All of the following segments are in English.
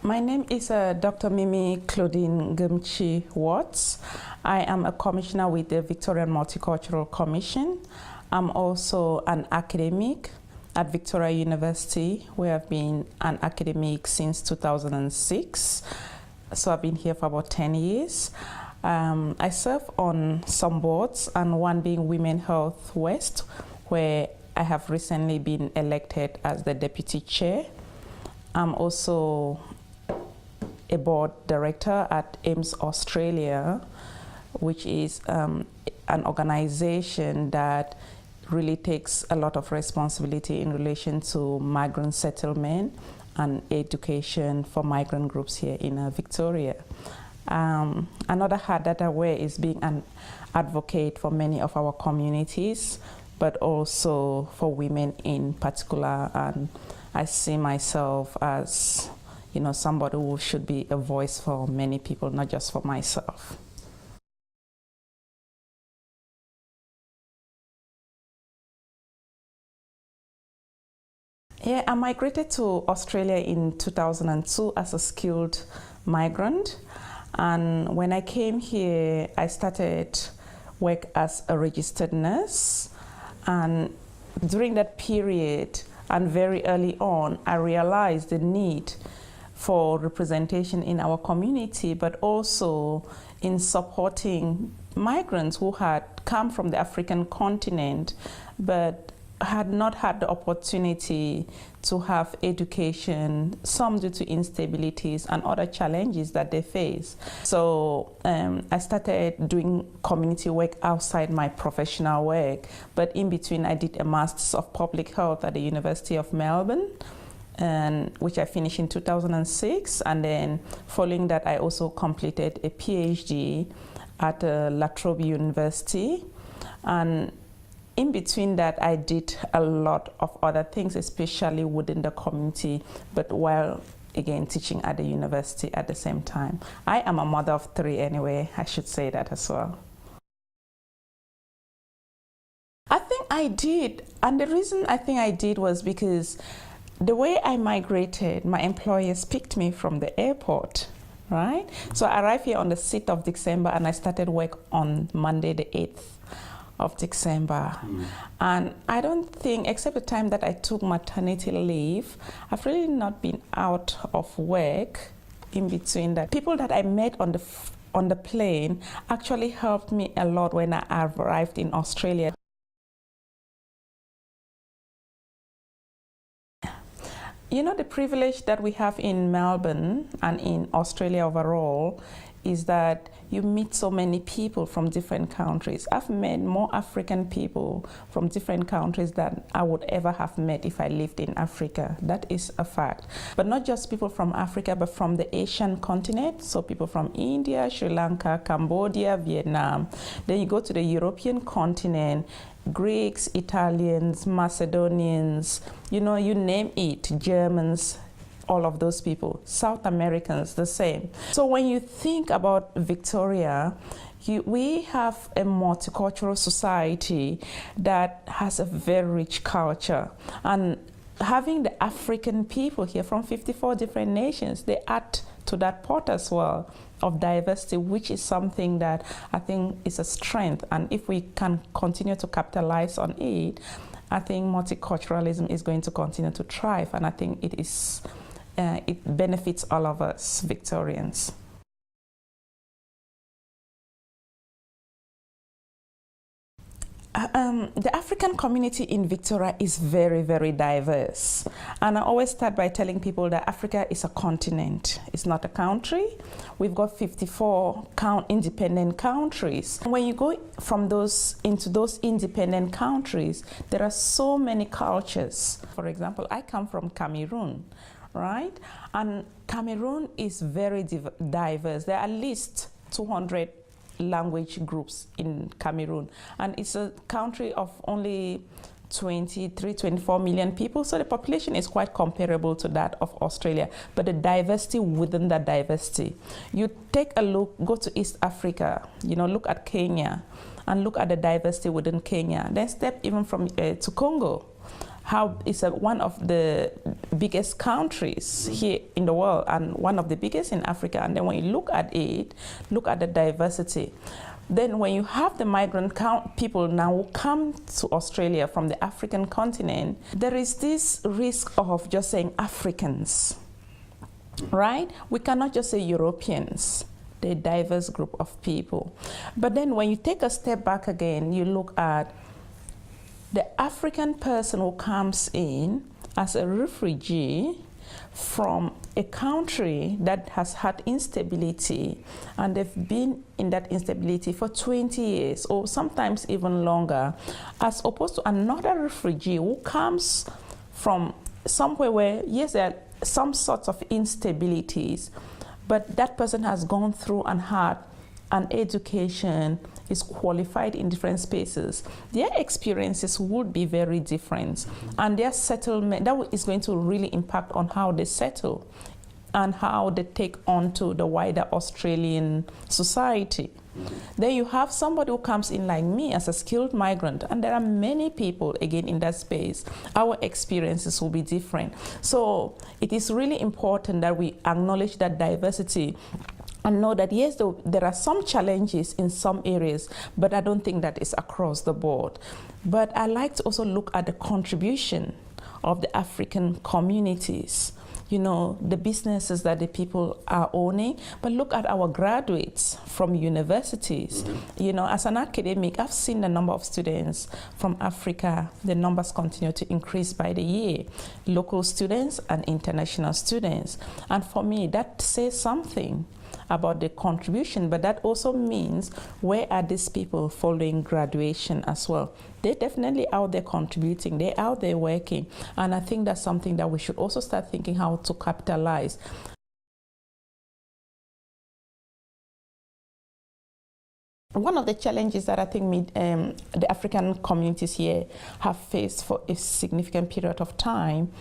My name is Dr. Mimi Claudine Gumchi Watts. I am a commissioner with the Victorian Multicultural Commission. I'm also an academic at Victoria University, where I've been an academic since 2006. So I've been here for about 10 years. I serve on some boards, and one being Women Health West, where I have recently been elected as the deputy chair. I'm also a board director at AIMS Australia, which is an organization that really takes a lot of responsibility in relation to migrant settlement and education for migrant groups here in Victoria. Another hat that I wear is being an advocate for many of our communities, but also for women in particular. And I see myself as, you know, somebody who should be a voice for many people, not just for myself. Yeah, I migrated to Australia in 2002 as a skilled migrant. And when I came here, I started work as a registered nurse. And during that period, and very early on, I realized the need for representation in our community, but also in supporting migrants who had come from the African continent, but had not had the opportunity to have education, some due to instabilities and other challenges that they face. So I started doing community work outside my professional work, but in between I did a Master's of Public Health at the University of Melbourne, which I finished in 2006, and then following that I also completed a PhD at La Trobe University. And in between that, I did a lot of other things, especially within the community, but while, again, teaching at the university at the same time. I am a mother of 3 anyway, I should say that as well. I think I did, and the reason I think I did was because the way I migrated, my employers picked me from the airport, right? So I arrived here on the 6th of December, and I started work on Monday the 8th of December. And I don't think, except the time that I took maternity leave, I've really not been out of work in between that. People that I met on the plane actually helped me a lot when I arrived in Australia. You know, the privilege that we have in Melbourne and in Australia overall is that you meet so many people from different countries. I've met more African people from different countries than I would ever have met if I lived in Africa. That is a fact. But not just people from Africa, but from the Asian continent. So people from India, Sri Lanka, Cambodia, Vietnam. Then you go to the European continent, Greeks, Italians, Macedonians, you know, you name it, Germans, all of those people. South Americans, the same. So when you think about Victoria, we have a multicultural society that has a very rich culture. And having the African people here from 54 different nations, they add to that pot as well of diversity, which is something that I think is a strength. And if we can continue to capitalize on it, I think multiculturalism is going to continue to thrive. And I think it benefits all of us Victorians. The African community in Victoria is very, very diverse. And I always start by telling people that Africa is a continent. It's not a country. We've got 54 independent countries. When you go from into those independent countries, there are so many cultures. For example, I come from Cameroon, right? And Cameroon is very diverse. There are at least 200 language groups in Cameroon, and it's a country of only 24 million people, so the population is quite comparable to that of Australia, but the diversity within that diversity. You take a look, go to East Africa, you know, look at Kenya, and look at the diversity within Kenya. Then step even from to Congo, how it's one of the biggest countries here in the world and one of the biggest in Africa. And then when you look at it, look at the diversity. Then when you have the migrant people now who come to Australia from the African continent, there is this risk of just saying Africans, right? We cannot just say Europeans. They're a diverse group of people. But then when you take a step back again, you look at the African person who comes in as a refugee from a country that has had instability, and they've been in that instability for 20 years or sometimes even longer, as opposed to another refugee who comes from somewhere where, yes, there are some sorts of instabilities, but that person has gone through and had an education, is qualified in different spaces. Their experiences would be very different, and their settlement, that is going to really impact on how they settle and how they take on to the wider Australian society. Then you have somebody who comes in like me as a skilled migrant, and there are many people again in that space. Our experiences will be different. So it is really important that we acknowledge that diversity and know that yes, there are some challenges in some areas, but I don't think that is across the board. But I like to also look at the contribution of the African communities, you know, the businesses that the people are owning, but look at our graduates from universities. You know, as an academic, I've seen the number of students from Africa, the numbers continue to increase by the year, local students and international students. And for me, that says something about the contribution, but that also means where are these people following graduation as well? They're definitely out there contributing, they're out there working, and I think that's something that we should also start thinking how to capitalize. One of the challenges that I think the African communities here have faced for a significant period of time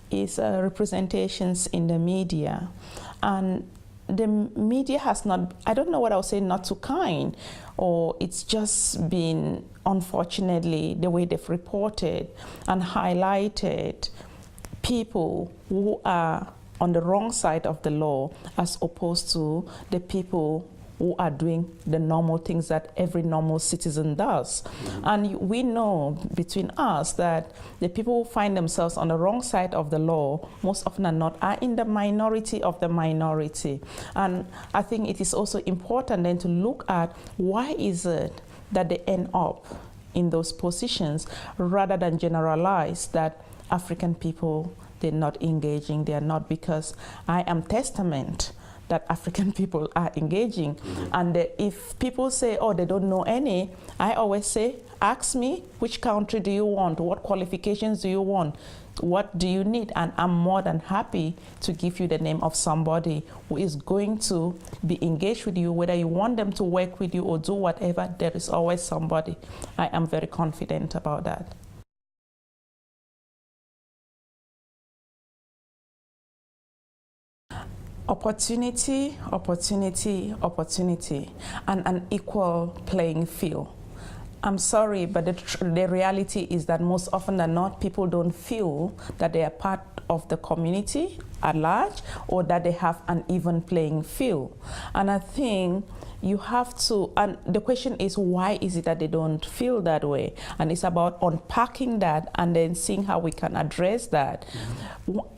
is representations in the media. And the media has not, I don't know what I would say, not too kind, or it's just been, unfortunately, the way they've reported and highlighted people who are on the wrong side of the law as opposed to the people who are doing the normal things that every normal citizen does. And we know between us that the people who find themselves on the wrong side of the law, most often than not, are in the minority of the minority. And I think it is also important then to look at why is it that they end up in those positions, rather than generalize that African people, they're not engaging, they're not, because I am testament that African people are engaging. And if people say, oh, they don't know any, I always say, ask me, which country do you want? What qualifications do you want? What do you need? And I'm more than happy to give you the name of somebody who is going to be engaged with you, whether you want them to work with you or do whatever, there is always somebody. I am very confident about that. Opportunity, opportunity, opportunity, and an equal playing field. I'm sorry, but the reality is that most often than not, people don't feel that they are part of the community at large, or that they have an even playing field. And I think you have to, and the question is, why is it that they don't feel that way? And it's about unpacking that and then seeing how we can address that.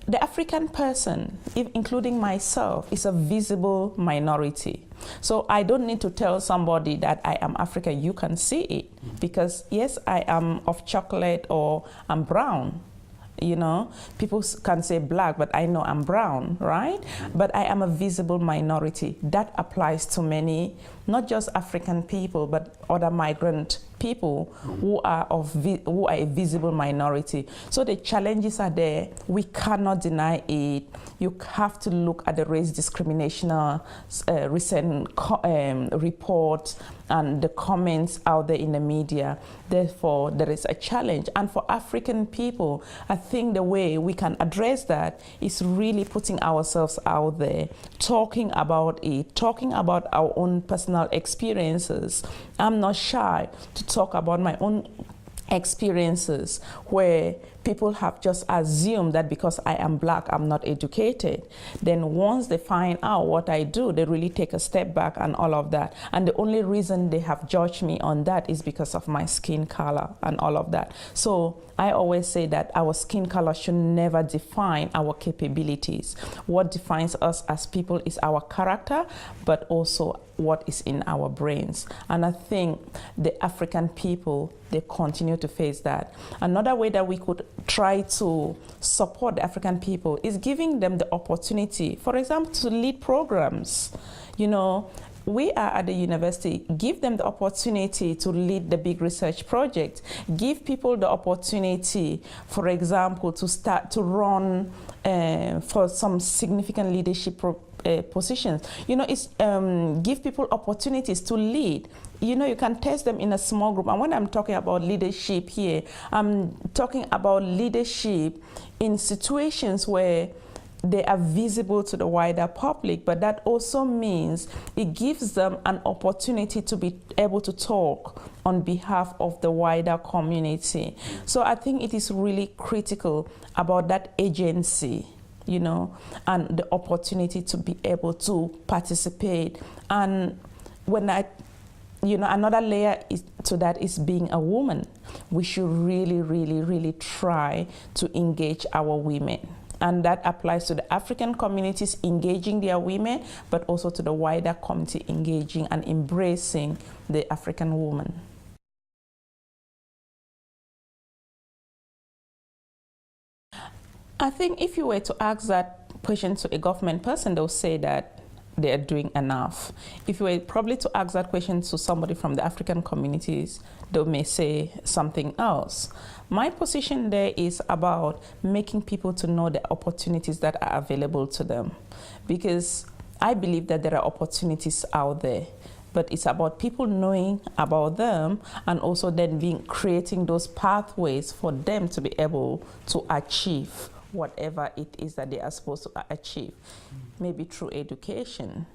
The African person, including myself, is a visible minority. So I don't need to tell somebody that I am African. You can see it, because yes, I am of chocolate or I'm brown. You know, people can say black, but I know I'm brown, right? But I am a visible minority. That applies to many, not just African people, but other migrant people who are a visible minority. So the challenges are there. We cannot deny it. You have to look at the race discrimination recent reports and the comments out there in the media. Therefore, there is a challenge. And for African people, I think the way we can address that is really putting ourselves out there, talking about it, talking about our own personal experiences. I'm not shy to talk about my own experiences where people have just assumed that because I am black, I'm not educated. Then once they find out what I do, they really take a step back and all of that. And the only reason they have judged me on that is because of my skin color and all of that. So I always say that our skin color should never define our capabilities. What defines us as people is our character, but also what is in our brains. And I think the African people, they continue to face that. Another way that we could try to support the African people is giving them the opportunity, for example, to lead programs. You know, we are at the university, give them the opportunity to lead the big research project. Give people the opportunity, for example, to start to run for some significant leadership positions. You know, it's give people opportunities to lead. You know, you can test them in a small group. And when I'm talking about leadership here, I'm talking about leadership in situations where they are visible to the wider public, but that also means it gives them an opportunity to be able to talk on behalf of the wider community. So I think it is really critical about that agency, you know, and the opportunity to be able to participate. And when you know, another layer to that is being a woman. We should really, really, really try to engage our women. And that applies to the African communities engaging their women, but also to the wider community engaging and embracing the African woman. I think if you were to ask that question to a government person, they'll say that they are doing enough. If you were probably to ask that question to somebody from the African communities, they may say something else. My position there is about making people to know the opportunities that are available to them, because I believe that there are opportunities out there, but it's about people knowing about them and also then creating those pathways for them to be able to achieve whatever it is that they are supposed to achieve, maybe through education.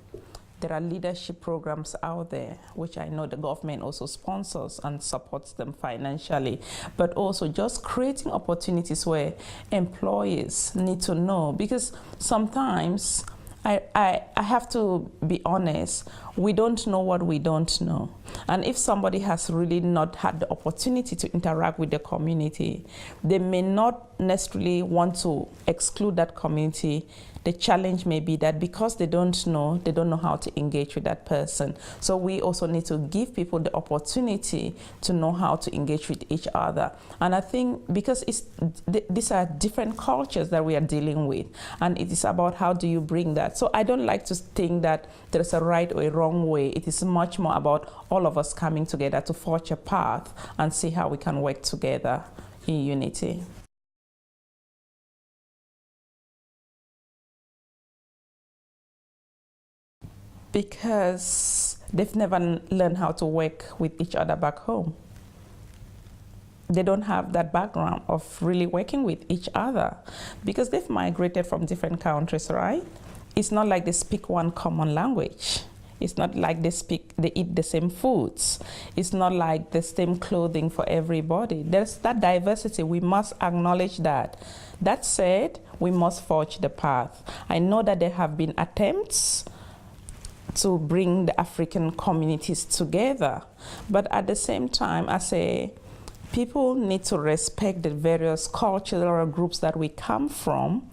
There are leadership programs out there, which I know the government also sponsors and supports them financially, but also just creating opportunities where employers need to know, because sometimes I have to be honest, we don't know what we don't know. And if somebody has really not had the opportunity to interact with the community, they may not necessarily want to exclude that community. The challenge may be that because they don't know how to engage with that person. So we also need to give people the opportunity to know how to engage with each other. And I think because these are different cultures that we are dealing with, and it is about how do you bring that. So I don't like to think that there's a right or a wrong way. It is much more about all of us coming together to forge a path and see how we can work together in unity. Because they've never learned how to work with each other back home. They don't have that background of really working with each other because they've migrated from different countries, right? It's not like they speak one common language. It's not like they eat the same foods. It's not like the same clothing for everybody. There's that diversity. We must acknowledge that. That said, we must forge the path. I know that there have been attempts to bring the African communities together. But at the same time, I say people need to respect the various cultural groups that we come from,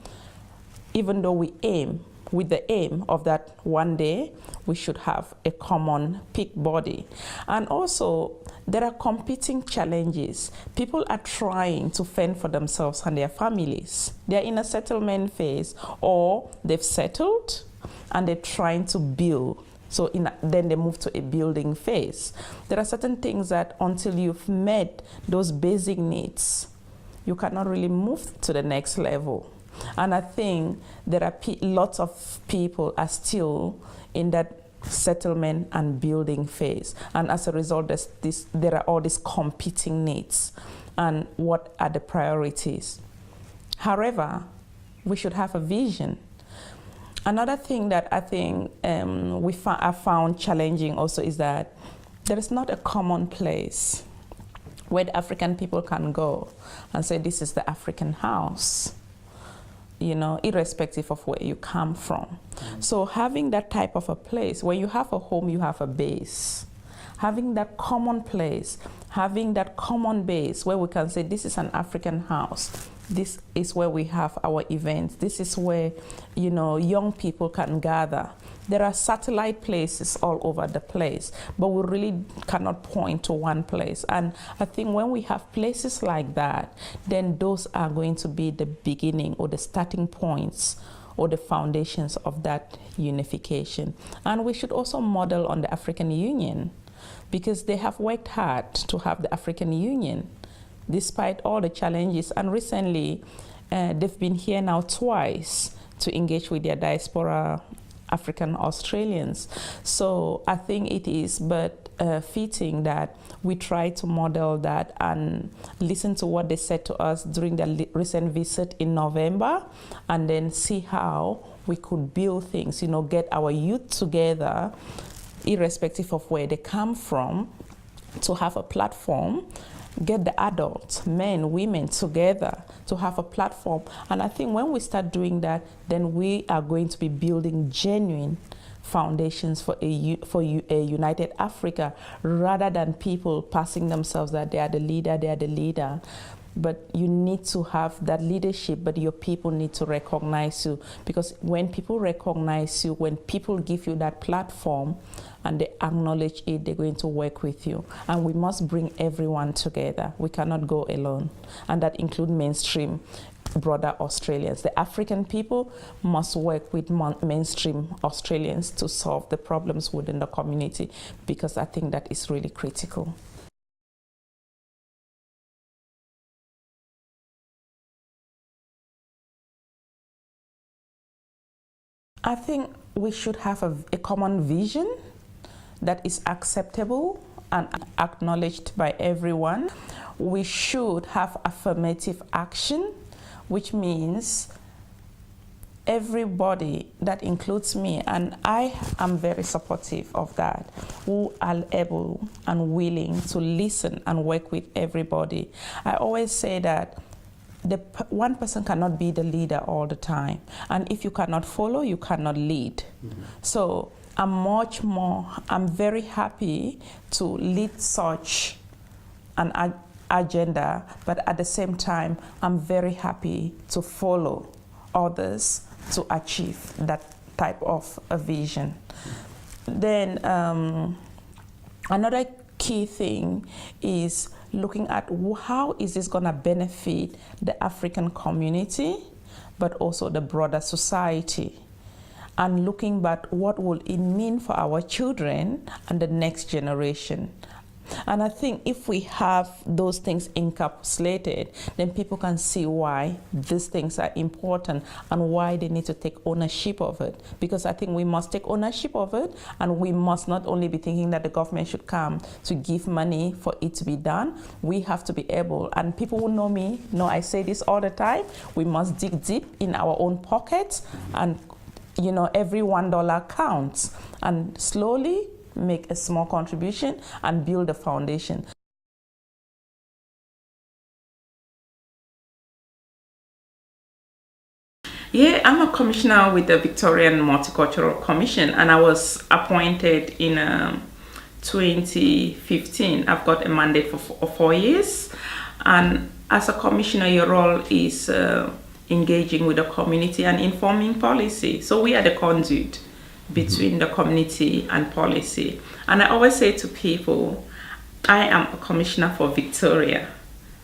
even though we aim with the aim of that one day we should have a common peak body. And also, there are competing challenges. People are trying to fend for themselves and their families. They're in a settlement phase, or they've settled and they're trying to build. So then they move to a building phase. There are certain things that until you've met those basic needs, you cannot really move to the next level. And I think there are lots of people are still in that settlement and building phase. And as a result, there are all these competing needs. And what are the priorities? However, we should have a vision. Another thing that I think I found challenging also is that there is not a common place where the African people can go and say, this is the African house, you know, irrespective of where you come from. So having that type of a place, where you have a home, you have a base. Having that common place, having that common base where we can say, this is an African house. This is where we have our events. This is where, you know, young people can gather. There are satellite places all over the place, but we really cannot point to one place. And I think when we have places like that, then those are going to be the beginning or the starting points or the foundations of that unification. And we should also model on the African Union, because they have worked hard to have the African Union, despite all the challenges. And recently, they've been here now twice to engage with their diaspora African Australians. So I think it is but fitting that we try to model that and listen to what they said to us during their recent visit in November, and then see how we could build things, you know, get our youth together, irrespective of where they come from, to have a platform, get the adults, men, women together to have a platform. And I think when we start doing that, then we are going to be building genuine foundations for a united Africa, rather than people passing themselves that they are the leader. But you need to have that leadership, but your people need to recognize you. Because when people recognize you, when people give you that platform and they acknowledge it, they're going to work with you. And we must bring everyone together. We cannot go alone. And that includes mainstream broader Australians. The African people must work with mainstream Australians to solve the problems within the community, because I think that is really critical. I think we should have a common vision that is acceptable and acknowledged by everyone. We should have affirmative action, which means everybody, that includes me, and I am very supportive of that, who are able and willing to listen and work with everybody. I always say that one person cannot be the leader all the time, and if you cannot follow, you cannot lead. So I'm very happy to lead such an agenda, but at the same time, I'm very happy to follow others to achieve that type of a vision. Then another key thing is looking at how is this going to benefit the African community, but also the broader society, and looking at what will it mean for our children and the next generation. And I think if we have those things encapsulated, then people can see why these things are important and why they need to take ownership of it. Because I think we must take ownership of it, and we must not only be thinking that the government should come to give money for it to be done. We have to be able, and people who know me know I say this all the time, we must dig deep in our own pockets, and you know, every $1 counts, and slowly make a small contribution and build a foundation. Yeah, I'm a commissioner with the Victorian Multicultural Commission, and I was appointed in 2015. I've got a mandate for 4 years, and as a commissioner, your role is engaging with the community and informing policy. So we are the conduit between the community and policy. And I always say to people, I am a commissioner for Victoria,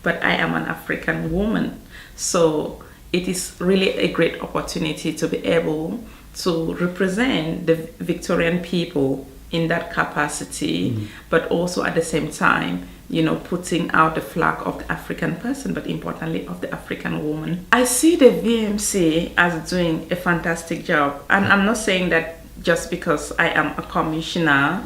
but I am an African woman. So it is really a great opportunity to be able to represent the Victorian people in that capacity, but also at the same time, you know, putting out the flag of the African person, but importantly of the African woman. I see the VMC as doing a fantastic job, and I'm not saying that just because I am a commissioner.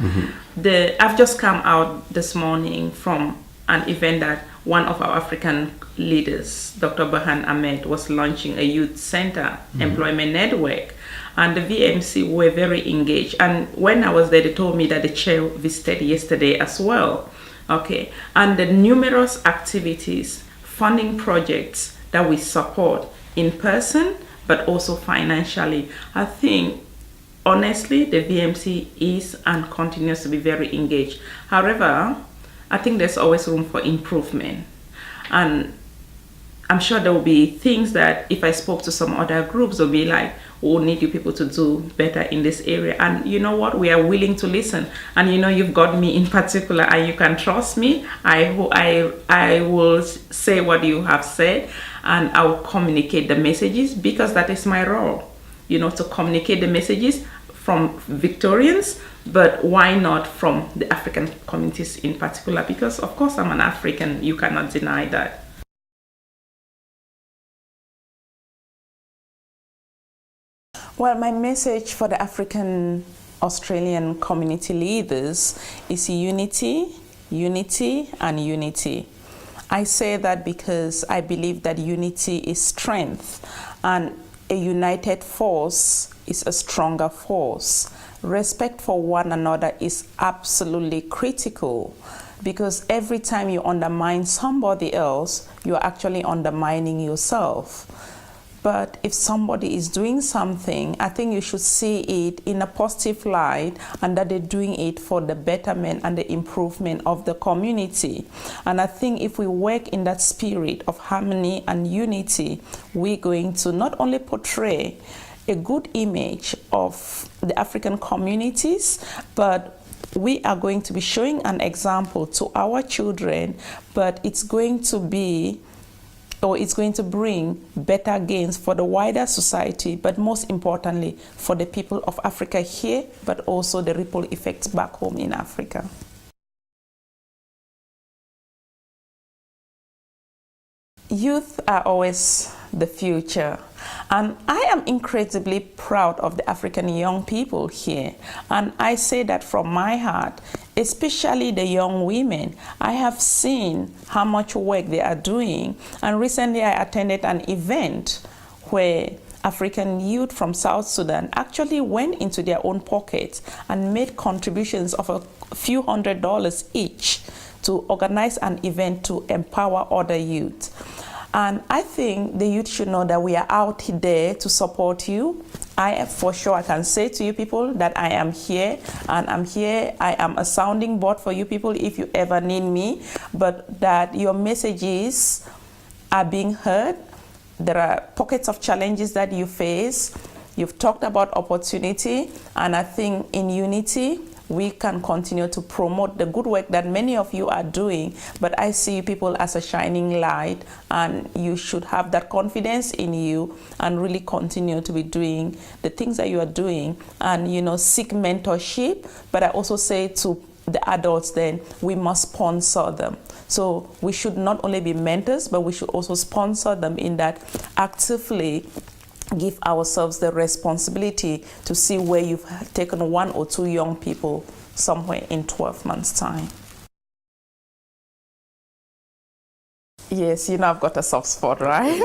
I've just come out this morning from an event that one of our African leaders, Dr. Bahan Ahmed, was launching a youth center employment network, and the VMC were very engaged. And when I was there, they told me that the chair visited yesterday as well. Okay, and the numerous activities, funding projects that we support in person, but also financially. I think honestly, the VMC is and continues to be very engaged. However, I think there's always room for improvement. And I'm sure there will be things that if I spoke to some other groups, they'll be like, we'll need you people to do better in this area. And you know what? We are willing to listen. And you know, you've got me in particular and you can trust me. I will say what you have said and I will communicate the messages because that is my role, you know, to communicate the messages from Victorians, but why not from the African communities in particular? Because of course I'm an African, you cannot deny that. Well, my message for the African Australian community leaders is unity, unity, and unity. I say that because I believe that unity is strength and a united force is a stronger force. Respect for one another is absolutely critical because every time you undermine somebody else, you're actually undermining yourself. But if somebody is doing something, I think you should see it in a positive light and that they're doing it for the betterment and the improvement of the community. And I think if we work in that spirit of harmony and unity, we're going to not only portray a good image of the African communities, but we are going to be showing an example to our children, but it's going to bring better gains for the wider society, but most importantly for the people of Africa here, but also the ripple effects back home in Africa. Youth are always the future, and I am incredibly proud of the African young people here, and I say that from my heart, especially the young women. I have seen how much work they are doing, and recently I attended an event where African youth from South Sudan actually went into their own pockets and made contributions of a few $100s each to organize an event to empower other youth. And I think the youth should know that we are out there to support you. For sure, I can say to you people that I am here, and I'm here. I am a sounding board for you people if you ever need me, but that your messages are being heard. There are pockets of challenges that you face. You've talked about opportunity, and I think in unity, we can continue to promote the good work that many of you are doing, but I see you people as a shining light, and you should have that confidence in you and really continue to be doing the things that you are doing and, you know, seek mentorship. But I also say to the adults then, we must sponsor them. So we should not only be mentors, but we should also sponsor them in that actively give ourselves the responsibility to see where you've taken one or two young people somewhere in 12 months' time. Yes, you know I've got a soft spot, right?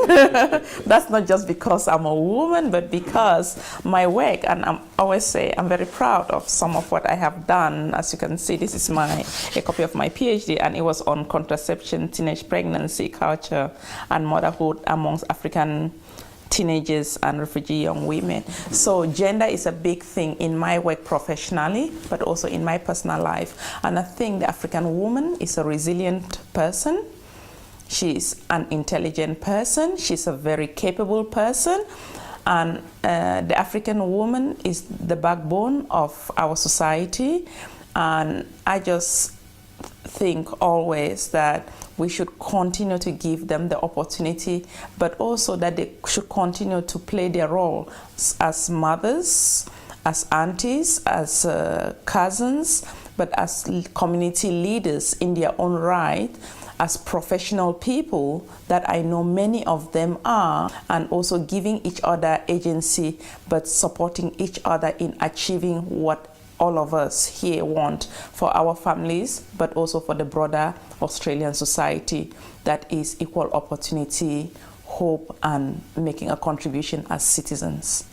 That's not just because I'm a woman, but because my work, and I always say I'm very proud of some of what I have done. As you can see, this is a copy of my PhD, and it was on contraception, teenage pregnancy, culture, and motherhood amongst African teenagers and refugee young women. So gender is a big thing in my work professionally, but also in my personal life. And I think the African woman is a resilient person. She's an intelligent person. She's a very capable person. And the African woman is the backbone of our society. And I just think always that we should continue to give them the opportunity, but also that they should continue to play their role as mothers, as aunties, as cousins, but as community leaders in their own right, as professional people that I know many of them are, and also giving each other agency, but supporting each other in achieving what all of us here want for our families, but also for the broader Australian society, that is equal opportunity, hope, and making a contribution as citizens.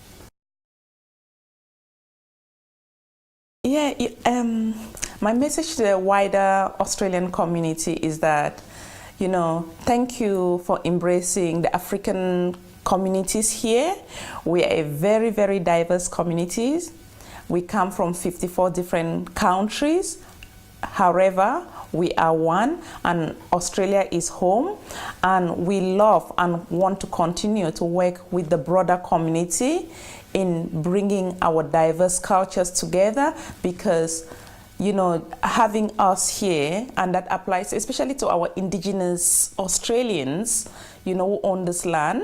Yeah, My message to the wider Australian community is that, thank you for embracing the African communities here. We are a very, very diverse communities. We come from 54 different countries. However, we are one, and Australia is home, and we love and want to continue to work with the broader community in bringing our diverse cultures together, because having us here, and that applies especially to our Indigenous Australians, who own this land,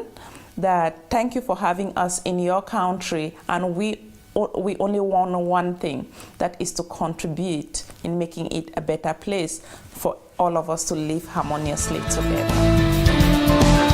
that thank you for having us in your country, and we only want one thing, that is to contribute in making it a better place for all of us to live harmoniously together.